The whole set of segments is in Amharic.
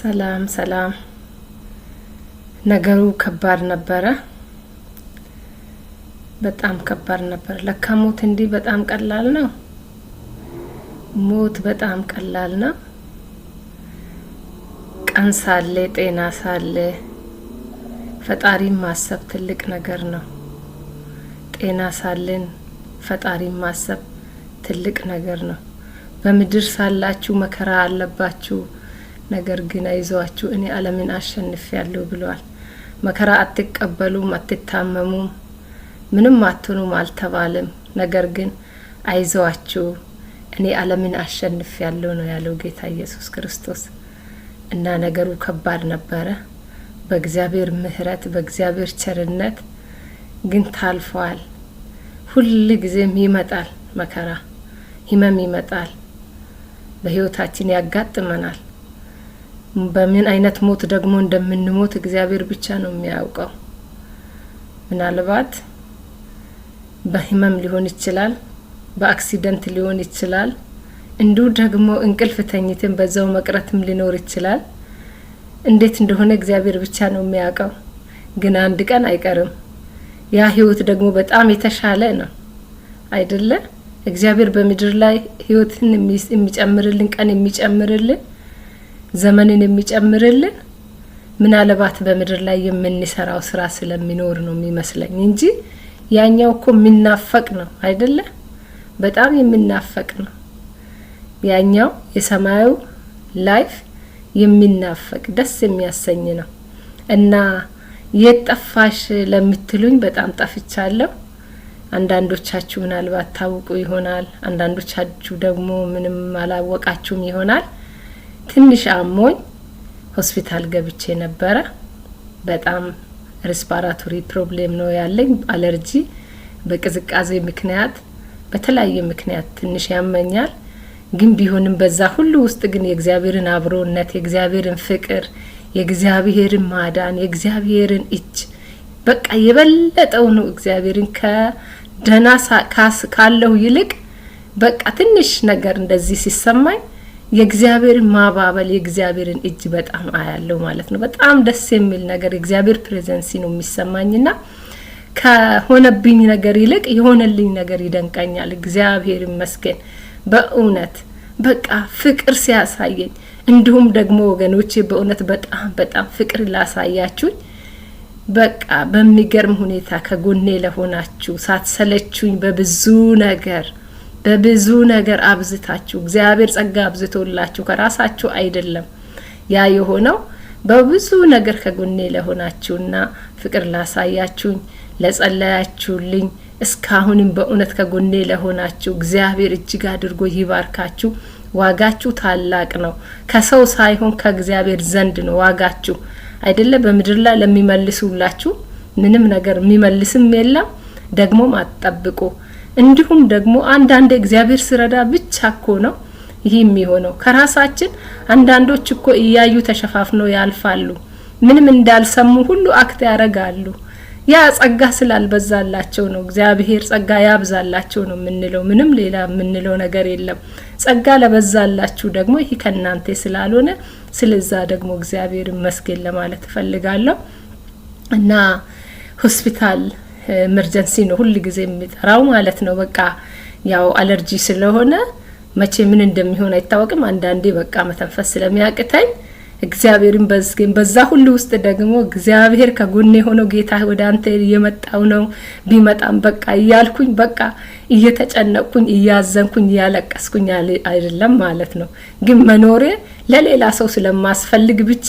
ሰላም ነገሩ ከባድ ነበረ። በጣም ከባድ ነበር። ለካ ሞት እንዲህ በጣም ቀላል ነው። ሞት በጣም ቀላል ነው። ቀን ሳለ ጤና ሳለ ፈጣሪ ማሰብ ትልቅ ነገር ነው። ጤና ሳለን ፈጣሪ ማሰብ ትልቅ ነገር ነው። በምድር ሳላችሁ መከራ አለባችሁ፣ ነገር ግን አይዟችሁ እኔ ዓለምን አሸንፌያለሁ ብሏል። መከራ አትቀበሉም፣ አትታመሙም፣ ምንም አትሆኑም አልተባለም። ነገር ግን አይዟችሁ እኔ ዓለምን አሸንፌያለሁ ነው ያለው ጌታ ኢየሱስ ክርስቶስ። እና ነገሩ ከባድ ነበረ። በእግዚአብሔር ምህረት በእግዚአብሔር ቸርነት ግን ታልፏል። ሁሉ ጊዜም ይመጣል መከራ፣ ህመም ይመጣል፣ በህይወታችን ያጋጥመናል። በምን አይነት ሞት ደግሞ እንደምንሞት እግዚአብሔር ብቻ ነው የሚያውቀው። ምናልባት በህመም ሊሆን ይችላል፣ በአክሲደንት ሊሆን ይችላል፣ እንዲሁ ደግሞ እንቅልፍ ተኝተን በዛው መቅረትም ሊኖር ይችላል። እንዴት እንደሆነ እግዚአብሔር ብቻ ነው የሚያውቀው። ግን አንድ ቀን አይቀርም። ያ ህይወት ደግሞ በጣም የተሻለ ነው አይደለ? እግዚአብሔር በምድር ላይ ህይወትን የሚጨምርልን፣ ቀን የሚጨምርልን፣ ዘመንን የሚጨምርልን ምናልባት በምድር ላይ የምንሰራው ስራ ስለሚኖር ነው የሚመስለኝ እንጂ ያኛው እኮ የሚናፈቅ ነው አይደለ? በጣም የሚናፈቅ ነው ያኛው የሰማዩ ላይፍ የሚናፈቅ ደስ የሚያሰኝ ነው። እና የጠፋሽ ለምትሉኝ በጣም ጠፍቻለሁ። አንዳንዶቻችሁ ምናልባት ታውቁ ይሆናል፣ አንዳንዶቻችሁ ደግሞ ምንም አላወቃችሁም ይሆናል። ትንሽ አሞኝ ሆስፒታል ገብቼ ነበረ። በጣም ሬስፓራቶሪ ፕሮብሌም ነው ያለኝ፣ አለርጂ፣ በቅዝቃዜ ምክንያት በተለያየ ምክንያት ትንሽ ያመኛል። ግን ቢሆንም በዛ ሁሉ ውስጥ ግን የእግዚአብሔርን አብሮነት፣ የእግዚአብሔርን ፍቅር፣ የእግዚአብሔርን ማዳን፣ የእግዚአብሔርን እጅ በቃ የበለጠው ነው። እግዚአብሔርን ከደና ካለው ይልቅ በቃ ትንሽ ነገር እንደዚህ ሲሰማኝ የእግዚአብሔርን ማባበል፣ የእግዚአብሔርን እጅ በጣም አያለው ማለት ነው። በጣም ደስ የሚል ነገር የእግዚአብሔር ፕሬዘንስ ነው የሚሰማኝና ከሆነብኝ ነገር ይልቅ የሆነልኝ ነገር ይደንቀኛል። እግዚአብሔር ይመስገን በእውነት በቃ ፍቅር ሲያሳየኝ፣ እንዲሁም ደግሞ ወገኖቼ በእውነት በጣም ፍቅር ላሳያችሁኝ በቃ በሚገርም ሁኔታ ከጎኔ ለሆናችሁ ሳትሰለቹኝ በብዙ ነገር አብዝታችሁ እግዚአብሔር ጸጋ አብዝቶላችሁ ከራሳችሁ አይደለም ያ የሆነው በብዙ ነገር ከጎኔ ለሆናችሁና ፍቅር ላሳያችሁኝ፣ ለጸለያችሁልኝ፣ እስካሁንም በእውነት ከጎኔ ለሆናችሁ እግዚአብሔር እጅግ አድርጎ ይባርካችሁ። ዋጋችሁ ታላቅ ነው። ከሰው ሳይሆን ከእግዚአብሔር ዘንድ ነው ዋጋችሁ አይደለ? በምድር ላይ ለሚመልሱላችሁ ምንም ነገር የሚመልስም የለም፣ ደግሞ አትጠብቁ። እንዲሁም ደግሞ አንዳንድ እግዚአብሔር ሲረዳ ብቻ እኮ ነው ይሄ የሚሆነው። ከራሳችን አንዳንዶች እኮ እያዩ ተሸፋፍነው ያልፋሉ፣ ምንም እንዳልሰሙ ሁሉ አክት ያረጋሉ። ያ ጸጋ ስላልበዛላቸው ነው። እግዚአብሔር ጸጋ ያብዛላቸው ነው የምንለው፣ ምንም ሌላ የምንለው ነገር የለም። ጸጋ ለበዛላችሁ ደግሞ ይሄ ከናንተ ስላልሆነ ስለዛ ደግሞ እግዚአብሔር ይመስገን ለማለት ፈልጋለሁ። እና ሆስፒታል ኤመርጀንሲ ነው ሁሉ ጊዜ የሚጠራው ማለት ነው። በቃ ያው አለርጂ ስለሆነ መቼ ምን እንደሚሆን አይታወቅም። አንዳንዴ በቃ መተንፈስ ስለሚያቅተኝ እግዚአብሔርን በዛ ሁሉ ውስጥ ደግሞ እግዚአብሔር ከጎኔ ሆኖ ጌታ ወደ አንተ እየመጣው ነው ቢመጣም በቃ እያልኩኝ በቃ እየተጨነቅኩኝ እያዘንኩኝ ያለቀስኩኝ አይደለም ማለት ነው። ግን መኖሬ ለሌላ ሰው ስለማስፈልግ ብቻ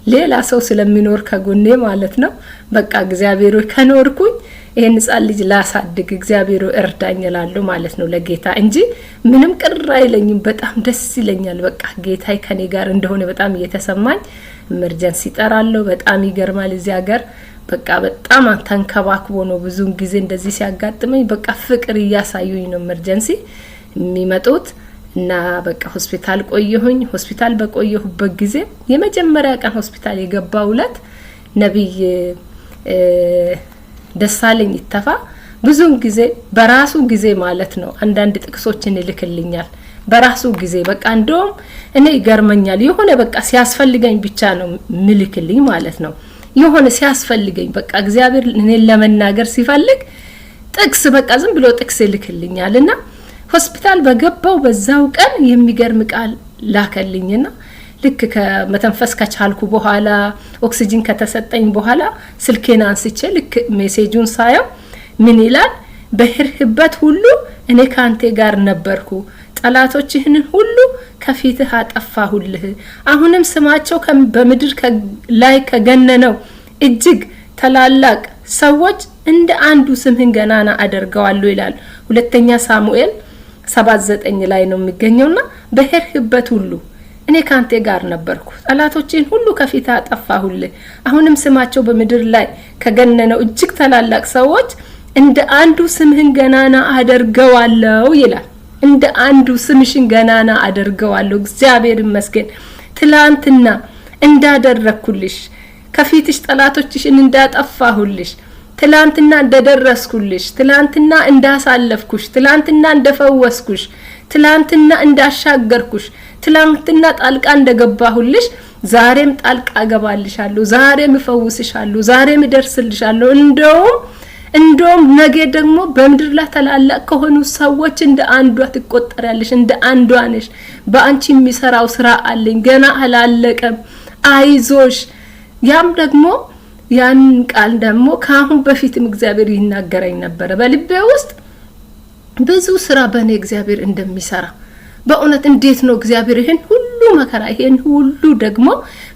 ሌላ ሰው ስለሚኖር ከጎኔ ማለት ነው። በቃ እግዚአብሔር ከኖርኩኝ ይሄን ጻል ልጅ ላሳድግ እግዚአብሔር እርዳኝ እላለሁ ማለት ነው ለጌታ እንጂ ምንም ቅር አይለኝም። በጣም ደስ ይለኛል። በቃ ጌታዬ ከኔ ጋር እንደሆነ በጣም እየተሰማኝ ኤመርጀንሲ ጠራለሁ። በጣም ይገርማል። እዚህ ሀገር በቃ በጣም ተንከባክቦ ነው ብዙን ጊዜ እንደዚህ ሲያጋጥመኝ በቃ ፍቅር እያሳዩኝ ነው ኤመርጀንሲ የሚመጡት። እና በቃ ሆስፒታል ቆየሁኝ። ሆስፒታል በቆየሁበት ጊዜ የመጀመሪያ ቀን ሆስፒታል የገባውለት ነብይ ደሳለኝ ይተፋ ብዙን ጊዜ በራሱ ጊዜ ማለት ነው አንዳንድ ጥቅሶችን ይልክልኛል በራሱ ጊዜ በቃ እንደውም እኔ ይገርመኛል የሆነ በቃ ሲያስፈልገኝ ብቻ ነው ምልክልኝ ማለት ነው የሆነ ሲያስፈልገኝ በቃ እግዚአብሔር እኔን ለመናገር ሲፈልግ ጥቅስ በቃ ዝም ብሎ ጥቅስ ይልክልኛልና ሆስፒታል በገባው በዛው ቀን የሚገርም ቃል ላከልኝና ልክ ከመተንፈስ ከቻልኩ በኋላ ኦክሲጅን ከተሰጠኝ በኋላ ስልኬን አንስቼ ልክ ሜሴጁን ሳየው ምን ይላል በህርህበት ሁሉ እኔ ካንተ ጋር ነበርኩ ጠላቶችህን ሁሉ ከፊትህ አጠፋሁልህ አሁንም ስማቸው በመድር ላይ ከገነነው እጅግ ተላላቅ ሰዎች እንደ አንዱ ስምህን ገናና አደርገዋለሁ ይላል ሁለተኛ ሳሙኤል 7:9 ላይ ነው የሚገኘውና በህርህበት ሁሉ እኔ ካንተ ጋር ነበርኩ ጠላቶችን ሁሉ ከፊትህ አጠፋሁልህ አሁንም ስማቸው በመድር ላይ ከገነነው እጅግ ተላላቅ ሰዎች እንደ አንዱ ስምህን ገናና አደርገዋለሁ ይላል እንደ አንዱ ስምሽን ገናና አደርገዋለሁ እግዚአብሔር ይመስገን ትላንትና እንዳደረኩልሽ ከፊትሽ ጠላቶችሽን እንዳጠፋሁልሽ ትላንትና እንደደረስኩልሽ ትላንትና እንዳሳለፍኩሽ ትላንትና እንደፈወስኩሽ ትላንትና እንዳሻገርኩሽ ትላንትና ጣልቃ እንደገባሁልሽ ዛሬም ጣልቃ ገባልሻለሁ ዛሬም እፈውስሻለሁ ዛሬም እደርስልሻለሁ እንደውም ነገ ደግሞ በመድር ላይ ተላላቅ ከሆኑ ሰዎች እንደ አንዷ ትቆጠራለሽ እንደ አንዷ ነሽ በአንቺ የሚሰራው ስራ አለኝ ገና አላለቀም አይዞሽ ያም ደግሞ ያን ቃል ደግሞ ካሁን በፊትም እግዚአብሔር ይናገረኝ ነበር በልቤ ውስጥ ብዙ ስራ በእኔ እግዚአብሔር እንደሚሰራ በእውነት እንዴት ነው እግዚአብሔር ይሄን ሁሉ መከራ ይሄን ሁሉ ደግሞ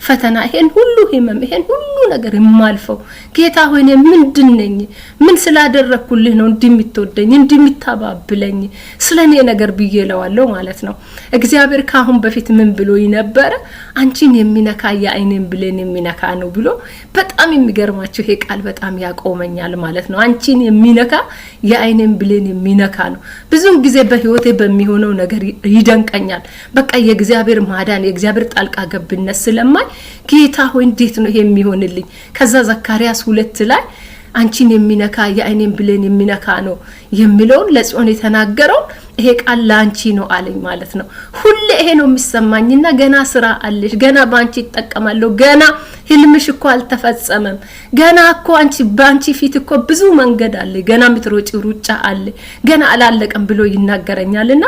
ፈተና ይሄን ሁሉ ህመም ይሄን ሁሉ ነገር የማልፈው ጌታ ሆይ እኔ ምንድነኝ ምን ስላደረኩልህ ነው እንድምትወደኝ እንድምታባብለኝ ስለኔ ነገር ብዬለዋለሁ ማለት ነው እግዚአብሔር ካሁን በፊት ምን ብሎኝ ነበር አንቺን የሚነካ ያይኔን ብለን የሚነካ ነው ብሎ በጣም የሚገርማችሁ ይሄ ቃል በጣም ያቆመኛል ማለት ነው አንቺን የሚነካ ያይኔን ብለን የሚነካ ነው ብዙም ጊዜ በህይወቴ በሚሆነው ነገር ይደንቀኛል በቃ የእግዚአብሔር ማዳን የእግዚአብሔር ጣልቃ ገብነት ስለማይ ጌታ ሆይ እንዴት ነው የሚሆንልኝ ከዛ ዘካርያስ 2 ላይ አንቺን የሚነካ ያይኔን ብለን የሚነካ ነው የሚለው ለጽዮን የተናገረው ይሄ ቃል ላንቺ ነው አለኝ ማለት ነው ሁሌ ይሄ ነው የሚሰማኝና ገና ስራ አለሽ ገና ባንቺ ተጠቀማለሁ ገና ህልምሽ እኮ አልተፈጸመም ገና እኮ አንቺ ባንቺ ፊት እኮ ብዙ መንገድ አለ ገና ምትሮጪ ሩጫ አለ ገና አላለቀም ብሎ ይናገረኛልና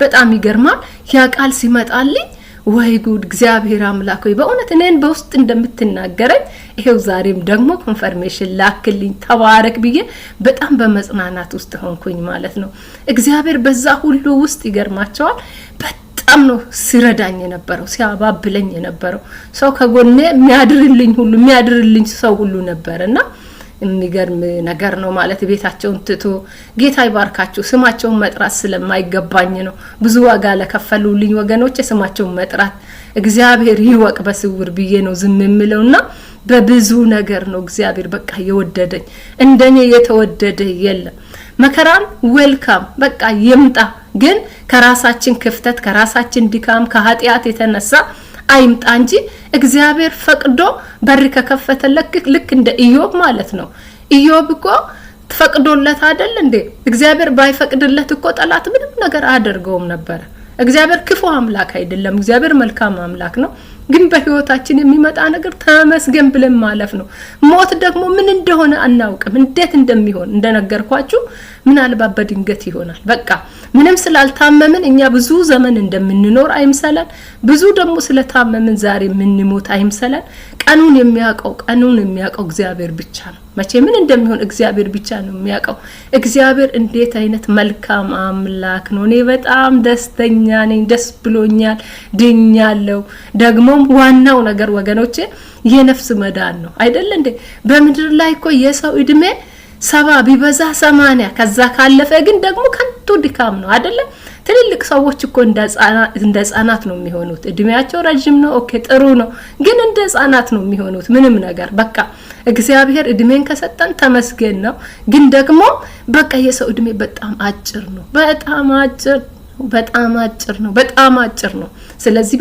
በጣም ይገርማል ያ ቃል ሲመጣልኝ ወይ ጉድ እግዚአብሔር አምላክ ሆይ በእውነት እኔን በውስጥ እንደምትናገረኝ ይሄው ዛሬም ደግሞ ኮንፈርሜሽን ላክልኝ ተባረክ ብዬ በጣም በመጽናናት ውስጥ ሆንኩኝ ማለት ነው እግዚአብሔር በዛ ሁሉ ውስጥ ይገርማቸዋል በጣም ነው ሲረዳኝ የነበረው ሲያባብለኝ የነበረው ሰው ከጎኔ የሚያድርልኝ ሰው ሁሉ ነበርና የሚገርም ነገር ነው ማለት ቤታቸውን ትቶ ጌታ ይባርካችሁ ስማቸውን መጥራት ስለማይገባኝ ነው ብዙ ዋጋ ለከፈሉልኝ ወገኖች ስማቸውን መጥራት እግዚአብሔር ይወቅ በስውር ብዬ ነው ዝም የምለውና በብዙ ነገር ነው እግዚአብሔር በቃ የወደደኝ እንደኔ የተወደደ የለም መከራም ዌልካም በቃ ይምጣ ግን ከራሳችን ክፍተት ከራሳችን ድካም ከኃጢያት የተነሳ አይምጣ እንጂ እግዚአብሔር ፈቅዶ በር ከከፈተለክ ልክ እንደ ኢዮብ ማለት ነው ኢዮብ እኮ ተፈቅዶለት አይደል እንዴ እግዚአብሔር ባይፈቅድለት እኮ ጠላት ምንም ነገር አደርገውም ነበር እግዚአብሔር ክፉ አምላክ አይደለም እግዚአብሔር መልካም አምላክ ነው ግን በህይወታችን የሚመጣ ነገር ተመስገን ብለን ማለፍ ነው ሞት ደግሞ ምን እንደሆነ አናውቅም እንዴት እንደሚሆን እንደነገርኳችሁ ምናልባት በድንገት ይሆናል በቃ ምንም ስላልታመምን እኛ ብዙ ዘመን እንደምንኖር አይምሰለን ብዙ ደግሞ ስለታመምን ዛሬ ምንሞት አይምሰለን ቀኑን የሚያውቀው እግዚአብሔር ብቻ ነው መቼ ምን እንደሚሆን እግዚአብሔር ብቻ ነው የሚያውቀው እግዚአብሔር እንዴት አይነት መልካም አምላክ ነው እኔ በጣም ደስተኛ ነኝ ደስ ብሎኛል ድኛለሁ ደግሞ ዋናው ነገር ወገኖቼ የነፍስ መዳን ነው አይደል እንዴ በመድር ላይ እኮ የሰው እድሜ 70 ቢበዛ 80 ከዛ ካለፈ ግን ደግሞ ከንቱ ድካም ነው አይደለ ትልልቅ ሰዎች እኮ እንደ ህፃናት ነው የሚሆኑት እድሜያቸው ረጅም ነው ኦኬ ጥሩ ነው ግን እንደ ህፃናት ነው የሚሆኑት ምንም ነገር በቃ እግዚአብሔር እድሜን ከሰጠን ተመስገን ነው ግን ደግሞ በቃ የሰው እድሜ በጣም አጭር ነው በጣም አጭር ነው ስለዚህ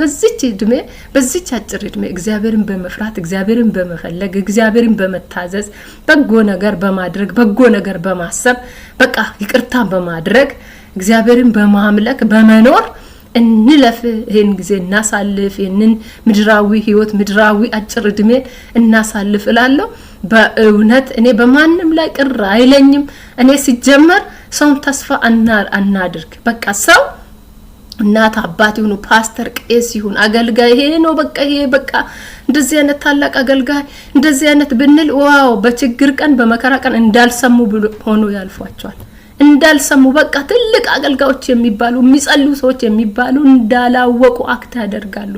በዚች አጭር እድሜ እግዚአብሔርን በመፍራት እግዚአብሔርን በመፈለግ እግዚአብሔርን በመታዘዝ በጎ ነገር በማድረግ በጎ ነገር በማሰብ በቃ ይቅርታ በማድረግ እግዚአብሔርን በማምለክ በመኖር እንለፍ ይሄን ጊዜ እናሳልፍ ይሄንን ምድራዊ ህይወት ምድራዊ አጭር እድሜ እናሳልፍ እላለሁ በእውነት እኔ በማንም ላይ ቅር አይለኝም እኔ ሲጀመር ሰውን ተስፋ አናድርግ በቃ ሰው እናት አባት ይሁን ፓስተር ቄስ ይሁን አገልጋይ ይሄ ነው በቃ እንደዚህ አይነት ታላቅ አገልጋይ እንደዚህ አይነት ብንል ዋው በችግር ቀን በመከራ ቀን እንዳልሰሙ ሆኖ ያልፏቸዋል እንዳልሰሙ በቃ ትልቅ አገልጋዮች የሚባሉ የሚጸልዩ ሰዎች የሚባሉ እንዳላወቁ አክት ያደርጋሉ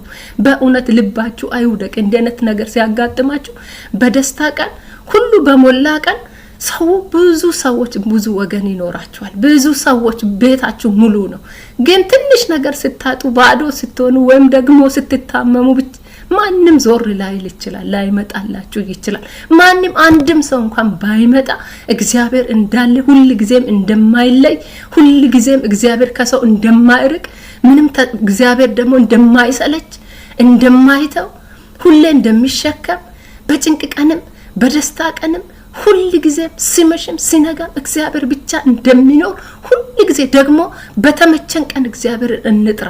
በእውነት ልባችሁ አይውደቅ እንደነት ነገር ሲያጋጥማችሁ በደስታ ቀን ሁሉ በሞላ ቀን ሰው ብዙ ሰዎች ብዙ ወገን ይኖራቸዋል ብዙ ሰዎች ቤታችሁ ሙሉ ነው ግን ትንሽ ነገር ስታጡ ባዶ ስትሆኑ ወይም ደግሞ ስትታመሙ ማንንም ዞር ላይል ይችላል ላይመጣላችሁ ይችላል ማንንም አንድም ሰው እንኳን ባይመጣ እግዚአብሔር እንዳለ ሁሉ ጊዜም እንደማይለይ ሁሉ ጊዜም እግዚአብሔር ከሰው እንደማይርቅ ምንም እግዚአብሔር ደግሞ እንደማይሰለች እንደማይተው ሁሌ እንደሚሸከም በጭንቅ ቀንም በደስታ ቀንም ሁሉ ጊዜ ሲመሽም ሲነጋ እግዚአብሔር ብቻ እንደሚኖር ሁሉ ጊዜ ደግሞ በተመቸን ቀን እግዚአብሔር እንጥራ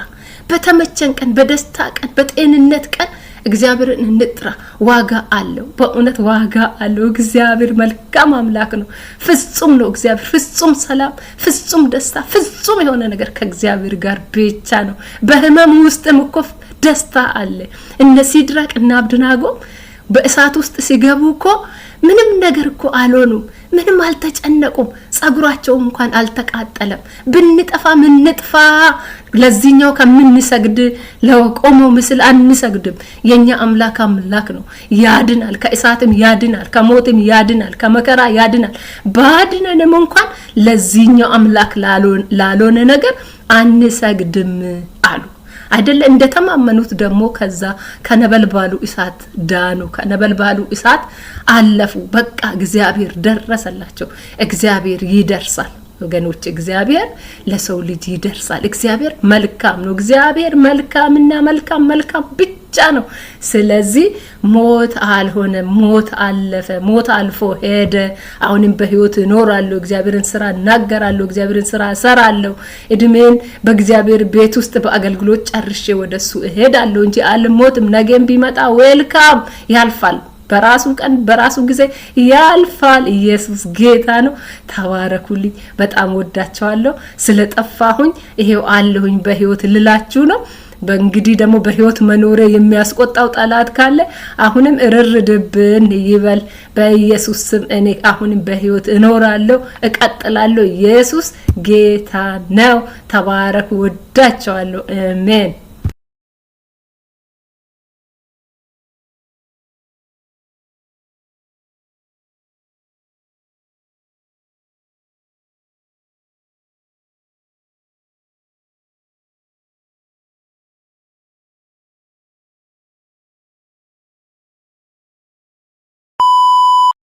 በተመቸን ቀን በደስታ ቀን በጤንነት ቀን እግዚአብሔር እንጥራ ዋጋ አለው በእውነት ዋጋ አለው እግዚአብሔር መልካም አምላክ ነው ፍጹም ነው እግዚአብሔር ፍጹም ሰላም ፍጹም ደስታ ፍጹም የሆነ ነገር ከእግዚአብሔር ጋር ብቻ ነው በህመም ውስጥም እኮ ደስታ አለ እነ ሲድራቅ እና አብደናጎ በእሳት ውስጥ ሲገቡ እኮ ምንም ነገር እኮ አልሆኑም ምንም አልተጨነቁም ጸጉራቸው እንኳን አልተቃጠለም ብንጠፋ ምንጥፋ ለዚህኛው ከምንሰግድ ለቆመው ምስል አንሰግድም የኛ አምላክ ነው ያድናል ከእሳትም ያድናል ከሞትም ያድናል ከመከራ ያድናል ባድነንም እንኳን ለዚህኛው አምላክ ላልሆነ ነገር አንሰግድም አሉ አይደለ እንደተማመኑት ደግሞ ከዛ ከነበልባሉ እሳት ዳኑ ከነበልባሉ እሳት አለፉ በቃ እግዚአብሔር ደረሰላቸው እግዚአብሔር ይደርሳል ወገኖች እግዚአብሔር ለሰው ልጅ ይደርሳል እግዚአብሔር መልካም ነው እግዚአብሔር መልካምና መልካም ብቻ ነው ስለዚህ ሞት አልሆነ ሞት አለፈ ሞት አልፎ ሄደ አሁንም በህይወት እኖራለሁ እግዚአብሔርን ስራ እናገራለሁ እግዚአብሔርን ስራ እሰራለሁ እድሜን በእግዚአብሔር ቤት ውስጥ በአገልግሎት ጨርሼ ወደሱ እሄዳለሁ እንጂ አልሞትም ነገም ቢመጣ ዌልካም ያልፋል በራሱ ቀን በራሱ ጊዜ ያልፋል ኢየሱስ ጌታ ነው ተባረኩልኝ በጣም ወዳቸዋለሁ ስለጠፋሁኝ ይሄው አለሁኝ በህይወት ልላችሁ ነው በእንግዲህ ደግሞ በህይወት መኖር የሚያስቆጣው ጠላት ካለ አሁንም እርርድብን ይበል በኢየሱስ ስም እኔ አሁንም በህይወት እኖራለሁ እቀጥላለሁ ኢየሱስ ጌታ ነው ተባረኩ ወዳቸዋለሁ አሜን